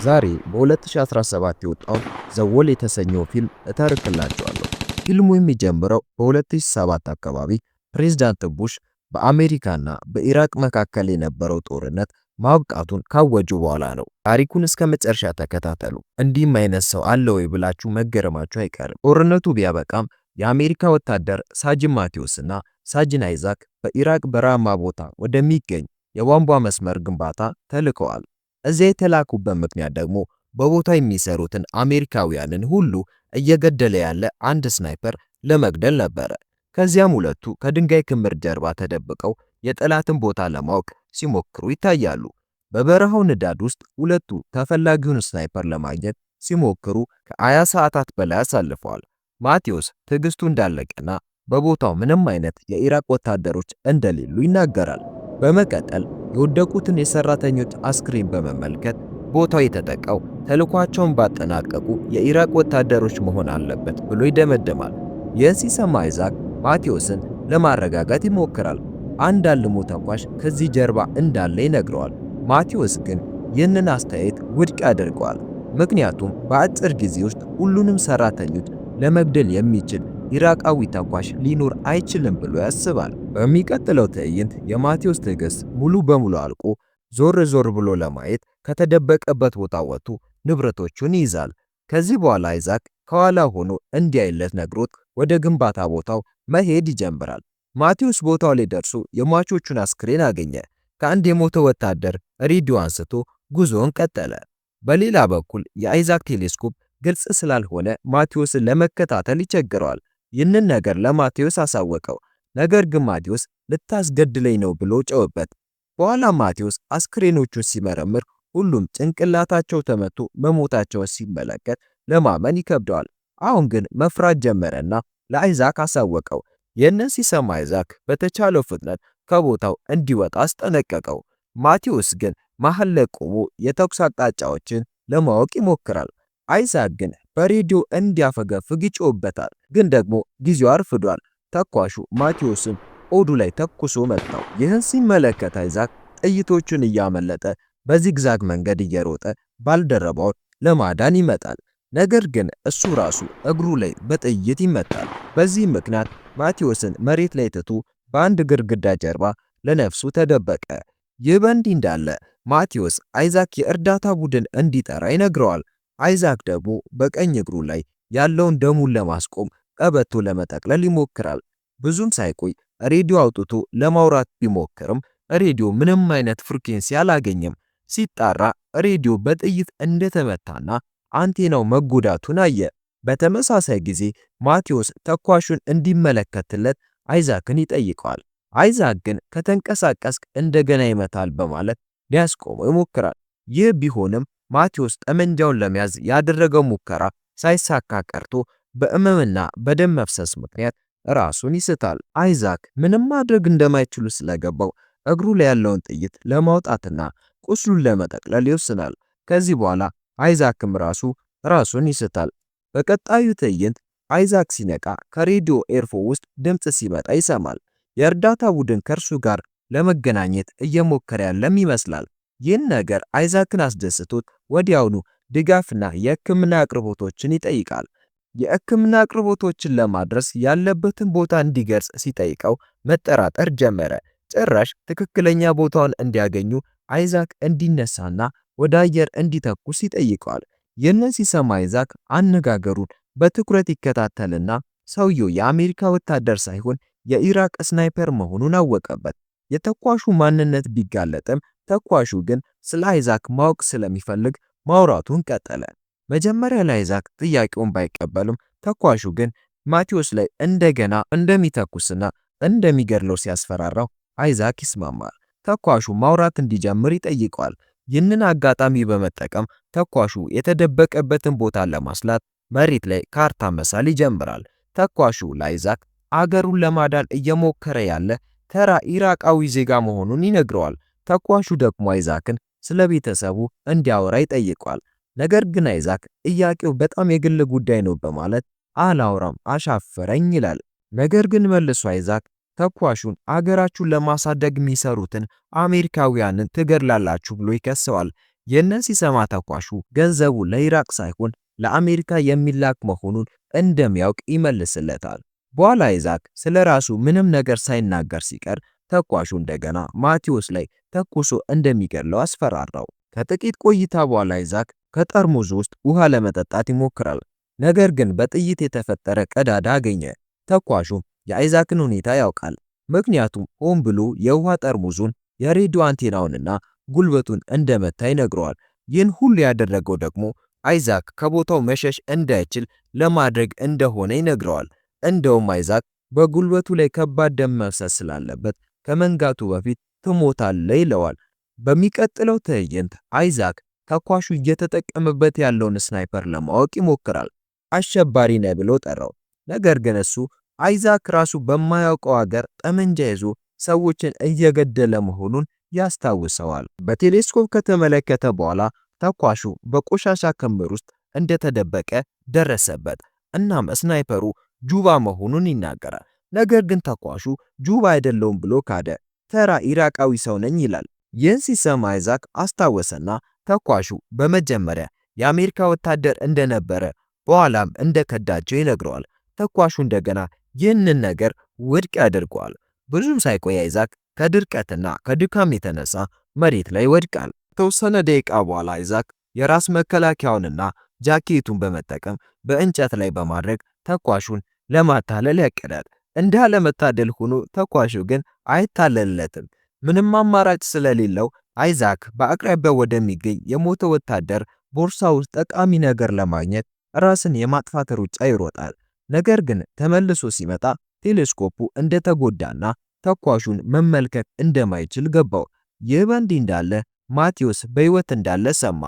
ዛሬ በ2017 የወጣው ዘ ዎል የተሰኘው ፊልም እተርክላችኋለሁ። ፊልሙ የሚጀምረው በ2007 አካባቢ ፕሬዝዳንት ቡሽ በአሜሪካና በኢራቅ መካከል የነበረው ጦርነት ማብቃቱን ካወጁ በኋላ ነው። ታሪኩን እስከ መጨረሻ ተከታተሉ። እንዲህም አይነት ሰው አለ ወይ ብላችሁ መገረማችሁ አይቀርም። ጦርነቱ ቢያበቃም የአሜሪካ ወታደር ሳጅን ማቴዎስ እና ሳጅን አይዛክ በኢራቅ በረሃማ ቦታ ወደሚገኝ የቧንቧ መስመር ግንባታ ተልከዋል። እዚያ የተላኩበት ምክንያት ደግሞ በቦታው የሚሰሩትን አሜሪካውያንን ሁሉ እየገደለ ያለ አንድ ስናይፐር ለመግደል ነበረ። ከዚያም ሁለቱ ከድንጋይ ክምር ጀርባ ተደብቀው የጠላትን ቦታ ለማወቅ ሲሞክሩ ይታያሉ። በበረሃው ንዳድ ውስጥ ሁለቱ ተፈላጊውን ስናይፐር ለማግኘት ሲሞክሩ ከ20 ሰዓታት በላይ አሳልፈዋል። ማቴዎስ ትዕግስቱ እንዳለቀና በቦታው ምንም አይነት የኢራቅ ወታደሮች እንደሌሉ ይናገራል። በመቀጠል የወደቁትን የሰራተኞች አስክሬን በመመልከት ቦታው የተጠቃው ተልኳቸውን ባጠናቀቁ የኢራቅ ወታደሮች መሆን አለበት ብሎ ይደመድማል። ይህን ሲሰማ አይዛክ ማቴዎስን ለማረጋጋት ይሞክራል። አንድ አልሞ ተኳሽ ከዚህ ጀርባ እንዳለ ይነግረዋል። ማቴዎስ ግን ይህንን አስተያየት ውድቅ ያደርገዋል። ምክንያቱም በአጭር ጊዜ ውስጥ ሁሉንም ሰራተኞች ለመግደል የሚችል ኢራቃዊ ተኳሽ ሊኖር አይችልም ብሎ ያስባል። በሚቀጥለው ትዕይንት የማቴዎስ ትዕግስት ሙሉ በሙሉ አልቆ ዞር ዞር ብሎ ለማየት ከተደበቀበት ቦታ ወጥቶ ንብረቶቹን ይይዛል። ከዚህ በኋላ አይዛክ ከኋላ ሆኖ እንዲያይለት ነግሮት ወደ ግንባታ ቦታው መሄድ ይጀምራል። ማቴዎስ ቦታው ላይ ደርሶ የሟቾቹን አስክሬን አገኘ። ከአንድ የሞተ ወታደር ሬዲዮ አንስቶ ጉዞውን ቀጠለ። በሌላ በኩል የአይዛክ ቴሌስኮፕ ግልጽ ስላልሆነ ማቴዎስን ለመከታተል ይቸግረዋል። ይህንን ነገር ለማቴዎስ አሳወቀው። ነገር ግን ማቴዎስ ልታስገድለኝ ነው ብሎ ጨወበት። በኋላ ማቴዎስ አስክሬኖቹን ሲመረምር ሁሉም ጭንቅላታቸው ተመቶ መሞታቸውን ሲመለከት ለማመን ይከብደዋል። አሁን ግን መፍራት ጀመረና ለአይዛክ አሳወቀው። ይህንን ሲሰማ አይዛክ በተቻለው ፍጥነት ከቦታው እንዲወጣ አስጠነቀቀው። ማቴዎስ ግን መሃል ላይ ቆሞ የተኩስ አቅጣጫዎችን ለማወቅ ይሞክራል። አይዛክ ግን በሬዲዮ እንዲያፈገፍግ ይጮህበታል። ግን ደግሞ ጊዜው አርፍዷል። ተኳሹ ማቴዎስን ሆዱ ላይ ተኩሶ መታው። ይህን ሲመለከት አይዛክ ጥይቶቹን እያመለጠ በዚግዛግ መንገድ እየሮጠ ባልደረባውን ለማዳን ይመጣል። ነገር ግን እሱ ራሱ እግሩ ላይ በጥይት ይመታል። በዚህ ምክንያት ማቴዎስን መሬት ላይ ትቶ በአንድ ግድግዳ ጀርባ ለነፍሱ ተደበቀ። ይህ በእንዲህ እንዳለ ማቴዎስ አይዛክ የእርዳታ ቡድን እንዲጠራ ይነግረዋል። አይዛክ ደግሞ በቀኝ እግሩ ላይ ያለውን ደሙን ለማስቆም ቀበቶ ለመጠቅለል ይሞክራል። ብዙም ሳይቆይ ሬዲዮ አውጥቶ ለማውራት ቢሞክርም ሬዲዮ ምንም አይነት ፍሪኩዌንሲ አላገኘም። ሲጣራ ሬዲዮ በጥይት እንደተመታና አንቴናው መጎዳቱን አየ። በተመሳሳይ ጊዜ ማቴዎስ ተኳሹን እንዲመለከትለት አይዛክን ይጠይቀዋል። አይዛክ ግን ከተንቀሳቀስክ እንደገና ይመታል በማለት ሊያስቆመው ይሞክራል። ይህ ቢሆንም ማቴዎስ ጠመንጃውን ለመያዝ ያደረገው ሙከራ ሳይሳካ ቀርቶ በህመምና በደም መፍሰስ ምክንያት ራሱን ይስታል። አይዛክ ምንም ማድረግ እንደማይችሉ ስለገባው እግሩ ላይ ያለውን ጥይት ለማውጣትና ቁስሉን ለመጠቅለል ይወስናል። ከዚህ በኋላ አይዛክም ራሱን ይስታል። በቀጣዩ ትዕይንት አይዛክ ሲነቃ ከሬዲዮ ኤርፎ ውስጥ ድምጽ ሲመጣ ይሰማል። የእርዳታ ቡድን ከእርሱ ጋር ለመገናኘት እየሞከረ ያለም ይመስላል። ይህን ነገር አይዛክን አስደስቶት ወዲያውኑ ድጋፍና የህክምና አቅርቦቶችን ይጠይቃል። የህክምና አቅርቦቶችን ለማድረስ ያለበትን ቦታ እንዲገልጽ ሲጠይቀው መጠራጠር ጀመረ። ጭራሽ ትክክለኛ ቦታውን እንዲያገኙ አይዛክ እንዲነሳና ወደ አየር እንዲተኩስ ይጠይቀዋል። ይህንን ሲሰማ አይዛክ አነጋገሩን በትኩረት ይከታተልና ሰውየው የአሜሪካ ወታደር ሳይሆን የኢራቅ ስናይፐር መሆኑን አወቀበት። የተኳሹ ማንነት ቢጋለጥም ተኳሹ ግን ስለ አይዛክ ማወቅ ስለሚፈልግ ማውራቱን ቀጠለ። መጀመሪያ ላይ አይዛክ ጥያቄውን ባይቀበልም ተኳሹ ግን ማቴዎስ ላይ እንደገና እንደሚተኩስና እንደሚገድለው ሲያስፈራራው አይዛክ ይስማማል። ተኳሹ ማውራት እንዲጀምር ይጠይቀዋል። ይህንን አጋጣሚ በመጠቀም ተኳሹ የተደበቀበትን ቦታ ለማስላት መሬት ላይ ካርታ መሳል ይጀምራል። ተኳሹ ለአይዛክ አገሩን ለማዳን እየሞከረ ያለ ተራ ኢራቃዊ ዜጋ መሆኑን ይነግረዋል። ተኳሹ ደግሞ አይዛክን ስለ ቤተሰቡ እንዲያወራ ይጠይቀዋል። ነገር ግን አይዛክ ጥያቄው በጣም የግል ጉዳይ ነው በማለት አላውራም አሻፈረኝ ይላል። ነገር ግን መልሶ አይዛክ ተኳሹን አገራችሁን ለማሳደግ የሚሰሩትን አሜሪካውያንን ትገድላላችሁ ብሎ ይከሰዋል። ይህንን ሲሰማ ተኳሹ ገንዘቡ ለኢራቅ ሳይሆን ለአሜሪካ የሚላክ መሆኑን እንደሚያውቅ ይመልስለታል። በኋላ አይዛክ ስለራሱ ምንም ነገር ሳይናገር ሲቀር ተኳሹ እንደገና ማቴዎስ ላይ ተኩሶ እንደሚገድለው አስፈራራው። ከጥቂት ቆይታ በኋላ አይዛክ ከጠርሙዝ ውስጥ ውሃ ለመጠጣት ይሞክራል። ነገር ግን በጥይት የተፈጠረ ቀዳዳ አገኘ። ተኳሹም የአይዛክን ሁኔታ ያውቃል። ምክንያቱም ሆን ብሎ የውሃ ጠርሙዙን፣ የሬዲዮ አንቴናውንና ጉልበቱን እንደመታ ይነግረዋል። ይህን ሁሉ ያደረገው ደግሞ አይዛክ ከቦታው መሸሽ እንዳይችል ለማድረግ እንደሆነ ይነግረዋል። እንደውም አይዛክ በጉልበቱ ላይ ከባድ ደም መፍሰስ ስላለበት ከመንጋቱ በፊት ትሞታለህ ይለዋል። በሚቀጥለው ትዕይንት አይዛክ ተኳሹ እየተጠቀመበት ያለውን ስናይፐር ለማወቅ ይሞክራል። አሸባሪ ነህ ብሎ ጠራው። ነገር ግን እሱ አይዛክ ራሱ በማያውቀው ሀገር ጠመንጃ ይዞ ሰዎችን እየገደለ መሆኑን ያስታውሰዋል። በቴሌስኮፕ ከተመለከተ በኋላ ተኳሹ በቆሻሻ ክምር ውስጥ እንደተደበቀ ደረሰበት። እናም ስናይፐሩ ጁባ መሆኑን ይናገራል። ነገር ግን ተኳሹ ጁባ አይደለውም ብሎ ካደ። ተራ ኢራቃዊ ሰው ነኝ ይላል። ይህን ሲሰማ አይዛክ አስታወሰና ተኳሹ በመጀመሪያ የአሜሪካ ወታደር እንደነበረ በኋላም እንደከዳቸው ይነግረዋል። ተኳሹ እንደገና ይህንን ነገር ውድቅ ያደርገዋል። ብዙም ሳይቆይ አይዛክ ከድርቀትና ከድካም የተነሳ መሬት ላይ ይወድቃል። ከተወሰነ ደቂቃ በኋላ አይዛክ የራስ መከላከያውንና ጃኬቱን በመጠቀም በእንጨት ላይ በማድረግ ተኳሹን ለማታለል ያቅዳል። እንዳለመታደል ሆኖ ተኳሹ ግን አይታለልለትም። ምንም አማራጭ ስለሌለው አይዛክ በአቅራቢያው ወደሚገኝ የሞተ ወታደር ቦርሳ ውስጥ ጠቃሚ ነገር ለማግኘት ራስን የማጥፋት ሩጫ ይሮጣል። ነገር ግን ተመልሶ ሲመጣ ቴሌስኮፑ እንደተጎዳና ተኳሹን መመልከት እንደማይችል ገባው። ይህ በእንዲህ እንዳለ ማቴዎስ በሕይወት እንዳለ ሰማ።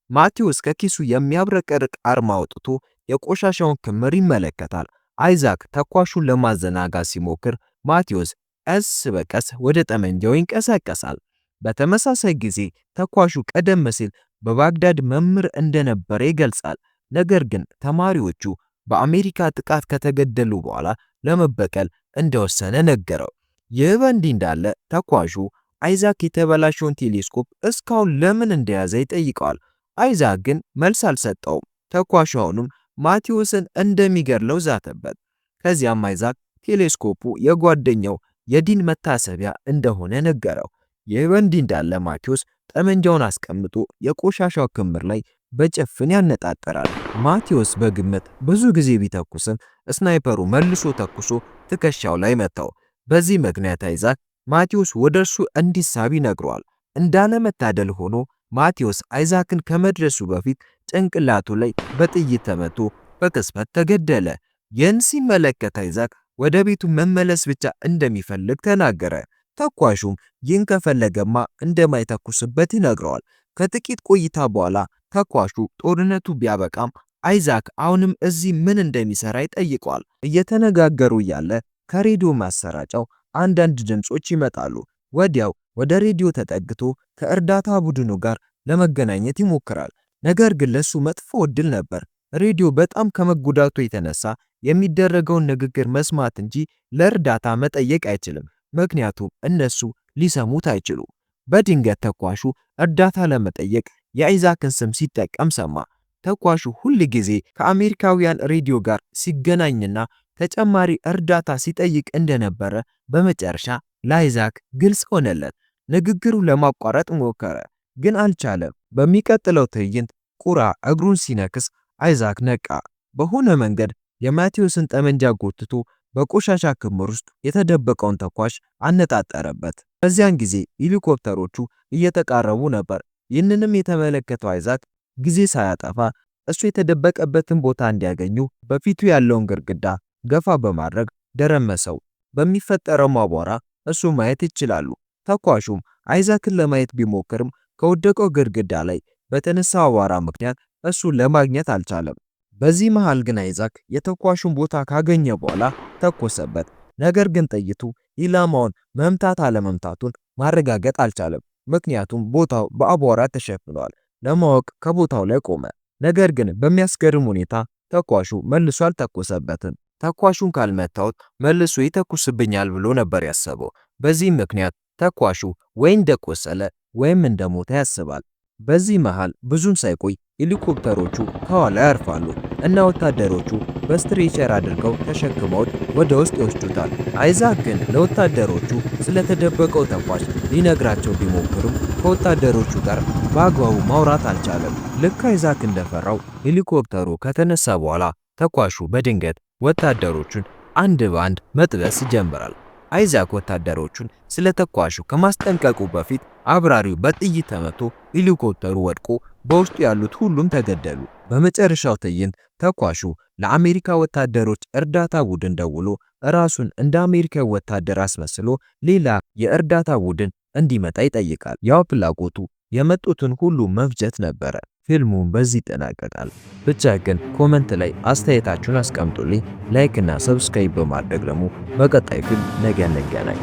ማቴዎስ ከኪሱ የሚያብረቀርቅ አርማ አውጥቶ የቆሻሻውን ክምር ይመለከታል። አይዛክ ተኳሹን ለማዘናጋት ሲሞክር ማቴዎስ ቀስ በቀስ ወደ ጠመንጃው ይንቀሳቀሳል። በተመሳሳይ ጊዜ ተኳሹ ቀደም ሲል በባግዳድ መምህር እንደነበረ ይገልጻል። ነገር ግን ተማሪዎቹ በአሜሪካ ጥቃት ከተገደሉ በኋላ ለመበቀል እንደወሰነ ነገረው። ይህ በእንዲህ እንዳለ ተኳሹ አይዛክ የተበላሸውን ቴሌስኮፕ እስካሁን ለምን እንደያዘ ይጠይቀዋል። አይዛክ ግን መልስ አልሰጠውም። ተኳሹ አሁንም ማቴዎስን እንደሚገድለው ዛተበት። ከዚያም አይዛክ ቴሌስኮፑ የጓደኛው የዲን መታሰቢያ እንደሆነ ነገረው። ይህ በእንዲህ እንዳለ ማቴዎስ ጠመንጃውን አስቀምጦ የቆሻሻው ክምር ላይ በጭፍን ያነጣጠራል። ማቴዎስ በግምት ብዙ ጊዜ ቢተኩስም ስናይፐሩ መልሶ ተኩሶ ትከሻው ላይ መታው። በዚህ ምክንያት አይዛክ ማቴዎስ ወደርሱ እንዲሳብ ይነግረዋል። እንዳለመታደል ሆኖ ማቴዎስ አይዛክን ከመድረሱ በፊት ጭንቅላቱ ላይ በጥይት ተመቶ በቅጽበት ተገደለ። ይህን ሲመለከት አይዛክ ወደ ቤቱ መመለስ ብቻ እንደሚፈልግ ተናገረ። ተኳሹም ይህን ከፈለገማ እንደማይተኩስበት ይነግረዋል። ከጥቂት ቆይታ በኋላ ተኳሹ ጦርነቱ ቢያበቃም አይዛክ አሁንም እዚህ ምን እንደሚሰራ ይጠይቀዋል። እየተነጋገሩ እያለ ከሬዲዮ ማሰራጫው አንዳንድ ድምጾች ይመጣሉ። ወዲያው ወደ ሬዲዮ ተጠግቶ ከእርዳታ ቡድኑ ጋር ለመገናኘት ይሞክራል። ነገር ግን ለሱ መጥፎ ዕድል ነበር። ሬዲዮ በጣም ከመጎዳቱ የተነሳ የሚደረገውን ንግግር መስማት እንጂ ለእርዳታ መጠየቅ አይችልም። ምክንያቱም እነሱ ሊሰሙት አይችሉ። በድንገት ተኳሹ እርዳታ ለመጠየቅ የአይዛክን ስም ሲጠቀም ሰማ። ተኳሹ ሁል ጊዜ ከአሜሪካውያን ሬዲዮ ጋር ሲገናኝና ተጨማሪ እርዳታ ሲጠይቅ እንደነበረ በመጨረሻ ለአይዛክ ግልጽ ሆነለት። ንግግሩ ለማቋረጥ ሞከረ፣ ግን አልቻለም። በሚቀጥለው ትዕይንት ቁራ እግሩን ሲነክስ አይዛክ ነቃ። በሆነ መንገድ የማቴዎስን ጠመንጃ ጎትቶ በቆሻሻ ክምር ውስጥ የተደበቀውን ተኳሽ አነጣጠረበት። በዚያን ጊዜ ሄሊኮፕተሮቹ እየተቃረቡ ነበር። ይህንንም የተመለከተው አይዛክ ጊዜ ሳያጠፋ እሱ የተደበቀበትን ቦታ እንዲያገኙ በፊቱ ያለውን ግድግዳ ገፋ በማድረግ ደረመሰው። በሚፈጠረው አቧራ እሱ ማየት ይችላሉ። ተኳሹም አይዛክን ለማየት ቢሞክርም ከወደቀው ግድግዳ ላይ በተነሳው አቧራ ምክንያት እሱን ለማግኘት አልቻለም። በዚህ መሃል ግን አይዛክ የተኳሹን ቦታ ካገኘ በኋላ ተኮሰበት። ነገር ግን ጥይቱ ኢላማውን መምታት አለመምታቱን ማረጋገጥ አልቻለም። ምክንያቱም ቦታው በአቧራ ተሸፍኗል። ለማወቅ ከቦታው ላይ ቆመ። ነገር ግን በሚያስገርም ሁኔታ ተኳሹ መልሶ አልተኮሰበትም። ተኳሹን ካልመታውት መልሶ ይተኩስብኛል ብሎ ነበር ያሰበው። በዚህ ምክንያት ተኳሹ ወይ እንደቆሰለ ወይም እንደሞተ ያስባል። በዚህ መሃል ብዙም ሳይቆይ ሄሊኮፕተሮቹ ከኋላ ያርፋሉ እና ወታደሮቹ በስትሬቸር አድርገው ተሸክመውት ወደ ውስጥ ይወስዱታል። አይዛክ ግን ለወታደሮቹ ስለተደበቀው ተኳሽ ሊነግራቸው ቢሞክርም ከወታደሮቹ ጋር በአግባቡ ማውራት አልቻለም። ልክ አይዛክ እንደፈራው ሄሊኮፕተሩ ከተነሳ በኋላ ተኳሹ በድንገት ወታደሮቹን አንድ በአንድ መጥበስ ይጀምራል። አይዛክ ወታደሮቹን ስለተኳሹ ከማስጠንቀቁ በፊት አብራሪው በጥይት ተመቶ ሄሊኮፕተሩ ወድቆ በውስጡ ያሉት ሁሉም ተገደሉ። በመጨረሻው ትዕይንት ተኳሹ ለአሜሪካ ወታደሮች እርዳታ ቡድን ደውሎ ራሱን እንደ አሜሪካ ወታደር አስመስሎ ሌላ የእርዳታ ቡድን እንዲመጣ ይጠይቃል። ያው ፍላጎቱ የመጡትን ሁሉ መፍጀት ነበረ። ፊልሙን በዚህ ይጠናቀቃል። ብቻ ግን ኮመንት ላይ አስተያየታችሁን አስቀምጡልኝ። ላይክ እና ሰብስክራይብ በማድረግ ደግሞ በቀጣይ ፊልም ነገ እንገናኝ።